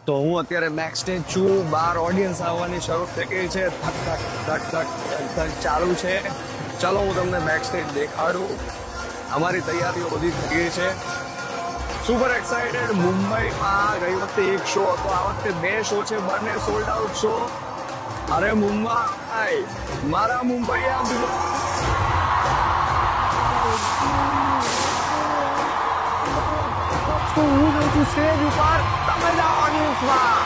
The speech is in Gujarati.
તો હું અત્યારે બેક સ્ટેજ છું, બહાર ઓડિયન્સ આવવાની શરૂ થઈ ગઈ છે, ધક ધક ધક ધક ધક ચાલુ છે. ચાલો હું તમને બેક સ્ટેજ દેખાડું. અમારી તૈયારીઓ બધી થઈ ગઈ છે. Super excited. મુંબઈમાં ગઈ વખતે એક શો હતો, આ વખતે 2 શો છે, બંને સોલ્ડ આઉટ શો. અરે મુંબઈ, મારા મુંબઈયા હું છું સ્ટેજ ઉપર, તમે જાઓ ઓડિયન્સમાં.